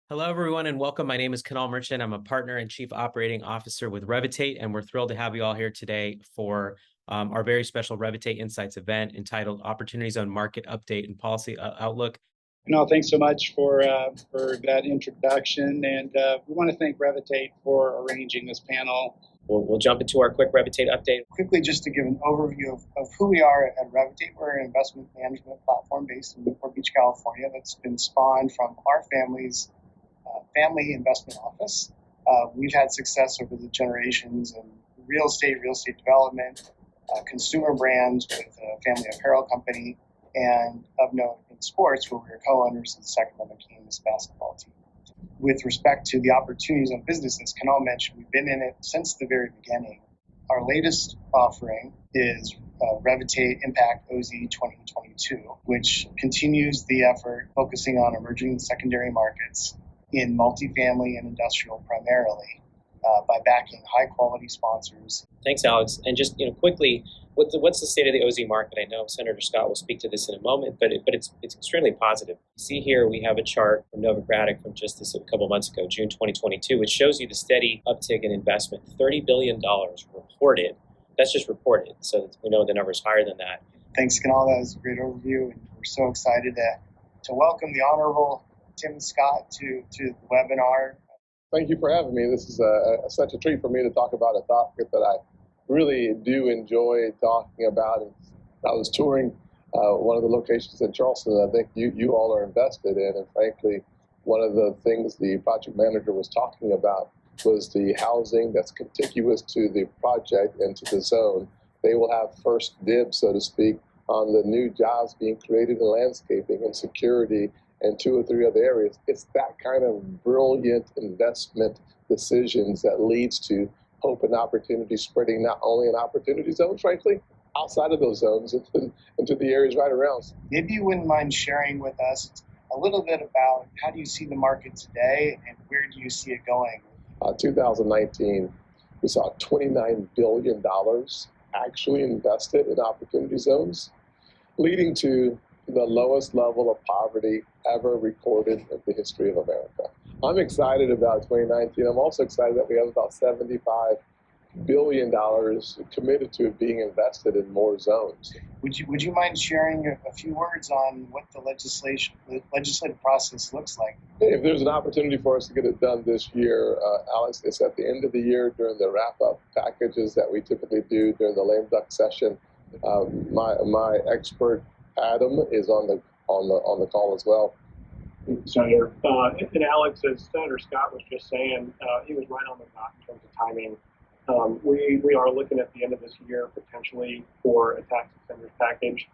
Hello, everyone, and welcome. My name is Kunal Merchant. I'm a partner and chief operating officer with Revitate, and we're thrilled to have you all here today for our very special Revitate Insights event entitled Opportunity Zone Market Update and Policy Outlook. No, thanks so much for that introduction, and we want to thank Revitate for arranging this panel. We'll jump into our quick Revitate update. Quickly, just to give an overview of who we are at Revitate. We're an investment management platform based in Newport Beach, California, that's been spawned from our family's family investment office. We've had success over the generations in real estate development, consumer brands with a family apparel company, and of note in sports, where we are co-owners of the Sacramento Kings basketball team. With respect to the opportunities on business, as Kunal mentioned, we've been in it since the very beginning. Our latest offering is Revitate Impact OZ 2022, which continues the effort focusing on emerging secondary markets in multifamily and industrial primarily, by backing high-quality sponsors. Thanks, Alex. And just quickly, what's the state of the OZ market? I know Senator Scott will speak to this in a moment, but it's extremely positive. See here, we have a chart from Novogradac from just a couple months ago, June 2022, which shows you the steady uptick in investment. $30 billion reported. That's just reported, so we know the number's higher than that. Thanks, Kunal. That was a great overview, and we're so excited to welcome the Honorable Tim Scott to the webinar. Thank you for having me. This is such a treat for me to talk about a topic that I really do enjoy talking about. And I was touring one of the locations in Charleston that I think you all are invested in. And frankly, one of the things the project manager was talking about was the housing that's contiguous to the project and to the zone. They will have first dibs, so to speak, on the new jobs being created in landscaping and security and 2 or 3 other areas. It's that kind of brilliant investment decisions that leads to hope and opportunity spreading not only in opportunity zones, frankly, outside of those zones into the areas right around. Maybe you wouldn't mind sharing with us a little bit about how do you see the market today and where do you see it going? 2019, we saw $29 billion actually invested in opportunity zones, leading to the lowest level of poverty ever recorded in the history of America. I'm excited about 2019. I'm also excited that we have about $75 billion committed to being invested in more zones. Would you mind sharing a few words on what the legislative process looks like? If there's an opportunity for us to get it done this year, Alex, it's at the end of the year during the wrap-up packages that we typically do during the lame duck session. My expert Adam is on the call as well. Senator, and Alex, as Senator Scott was just saying, he was right on the dot in terms of timing. We are looking at the end of this year potentially for a tax extenders package.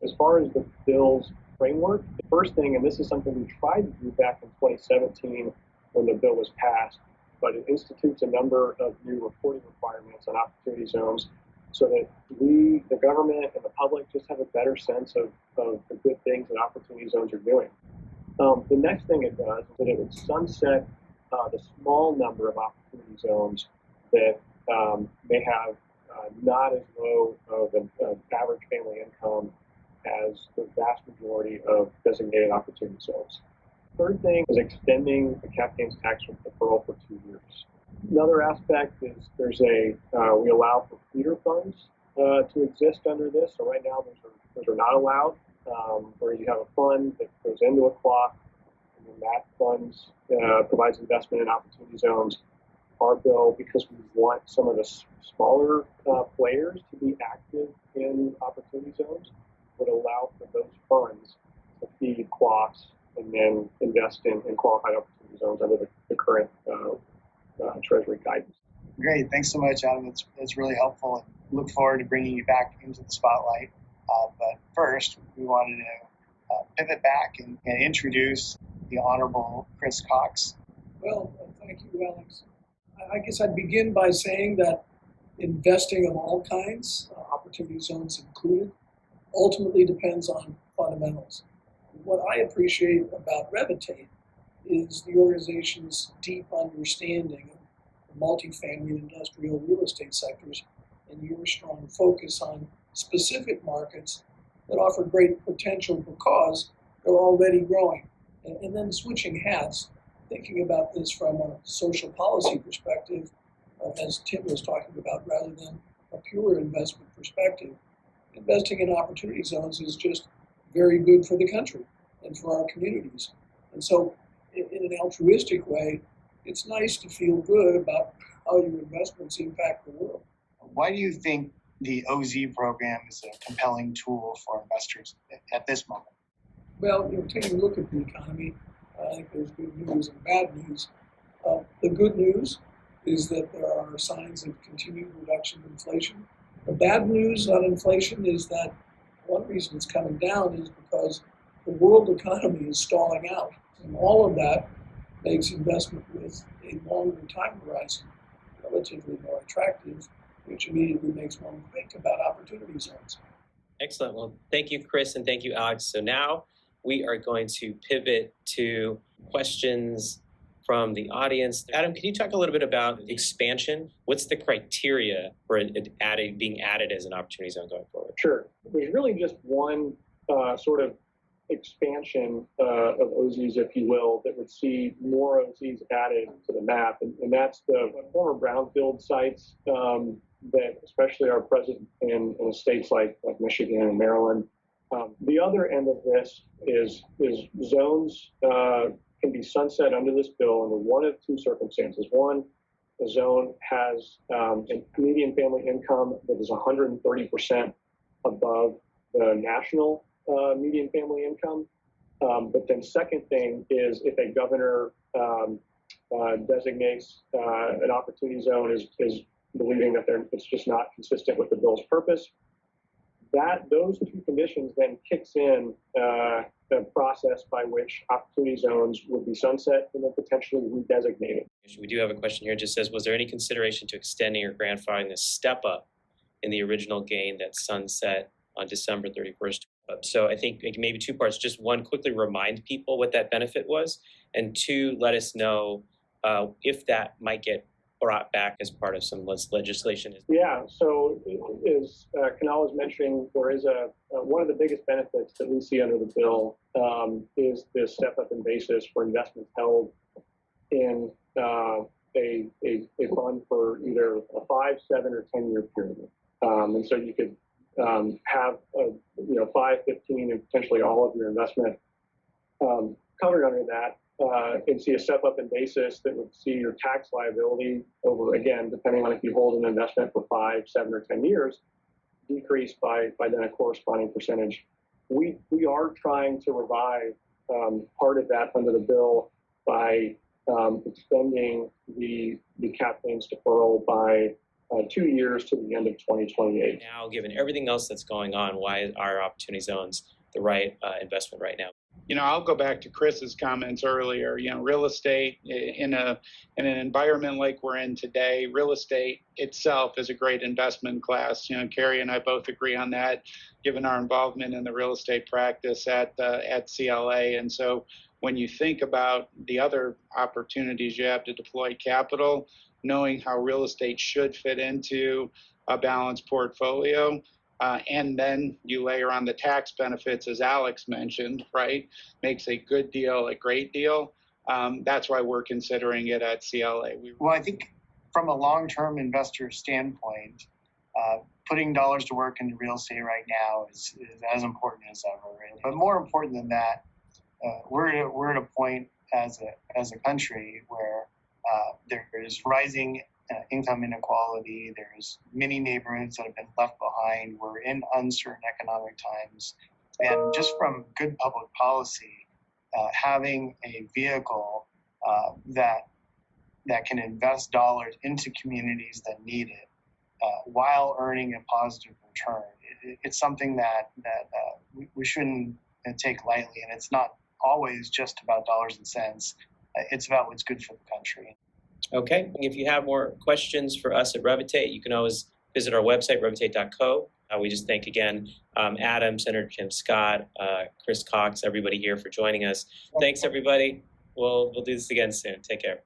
As far as the bill's framework, the first thing, and this is something we tried to do back in 2017 when the bill was passed, but it institutes a number of new reporting requirements on opportunity zones so that we, the government, and the public just have a better sense of the good things that opportunity zones are doing. The next thing it does is that it would sunset the small number of opportunity zones that may have not as low of an average family income as the vast majority of designated opportunity zones. Third thing is extending the cap gains tax deferral for 2 years. Another aspect is we allow for feeder funds to exist under this. So right now those are not allowed, where you have a fund that goes into a clock, and then that fund provides investment in opportunity zones. Our bill, because we want some of the smaller players to be active in opportunity zones, would allow for those funds to feed clocks and then invest in qualified opportunity zones under the current Treasury guidance. Great, thanks so much, Adam. It's really helpful, and look forward to bringing you back into the spotlight. But first, we wanted to pivot back and introduce the Honorable Chris Cox. Well, thank you, Alex. I guess I'd begin by saying that investing of all kinds, opportunity zones included, ultimately depends on fundamentals. What I appreciate about Revitate is the organization's deep understanding of the multifamily and industrial real estate sectors and your strong focus on specific markets that offer great potential because they're already growing. And then switching hats, thinking about this from a social policy perspective, as Tim was talking about, rather than a pure investment perspective. Investing in opportunity zones is just very good for the country and for our communities. And so, in an altruistic way, it's nice to feel good about how your investments impact the world. Why do you think the OZ program is a compelling tool for investors at this moment? Well, taking a look at the economy, I think there's good news and bad news. The good news is that there are signs of continued reduction in inflation. The bad news on inflation is that one reason it's coming down is because the world economy is stalling out. And all of that makes investment with a longer time horizon relatively more attractive, which immediately makes one think about opportunity zones. Excellent. Well, thank you, Chris, and thank you, Alex. So now we are going to pivot to questions from the audience. Adam, can you talk a little bit about expansion? What's the criteria for it being added as an opportunity zone going forward? Sure. There's really just one sort of expansion of OZs, if you will, that would see more OZs added to the map, and that's the former brownfield sites that especially are present in states like Michigan and Maryland. The other end of this is zones can be sunset under this bill under one of two circumstances. One, the zone has a median family income that is 130% above the national median family income. But then second thing is if a governor designates an opportunity zone is believing that it's just not consistent with the bill's purpose, those two conditions then kicks in the process by which opportunity zones would be sunset and then potentially redesignated. We do have a question here. It just says, was there any consideration to extending or grandfathering the step up in the original gain that sunset on December 31st? So I think maybe two parts. Just one, quickly remind people what that benefit was, and two, let us know if that might get brought back as part of some legislation. Yeah, so as Kunal was mentioning, there is one of the biggest benefits that we see under the bill is this step up in basis for investments held in a fund for either a 5, 7, or 10-year period. And so you could have 5, 15, and potentially all of your investment covered under that. And see a step up in basis that would see your tax liability over, again, depending on if you hold an investment for 5, 7, or 10 years, decrease by then a corresponding percentage. We are trying to revive part of that under the bill by extending the cap gains deferral by 2 years to the end of 2028. Now, given everything else that's going on, why are opportunity zones the right investment right now? I'll go back to Chris's comments earlier. Real estate in an environment like we're in today, real estate itself is a great investment class. Carrie and I both agree on that, given our involvement in the real estate practice at CLA. And so when you think about the other opportunities you have to deploy capital, knowing how real estate should fit into a balanced portfolio, and then you layer on the tax benefits, as Alex mentioned, right? Makes a good deal a great deal. That's why we're considering it at CLA. Well, I think from a long-term investor standpoint, putting dollars to work into real estate right now is as important as ever. But more important than that, we're at a point as a country where there is rising income inequality. There's many neighborhoods that have been left behind. We're in uncertain economic times. And just from good public policy, having a vehicle that can invest dollars into communities that need it while earning a positive return, it's something that we shouldn't take lightly. And it's not always just about dollars and cents. It's about what's good for the country. Okay, if you have more questions for us at Revitate, you can always visit our website, revitate.co. We just thank again Adam, Senator Jim Scott, Chris Cox, everybody here for joining us. Thanks, everybody. We'll do this again soon. Take care.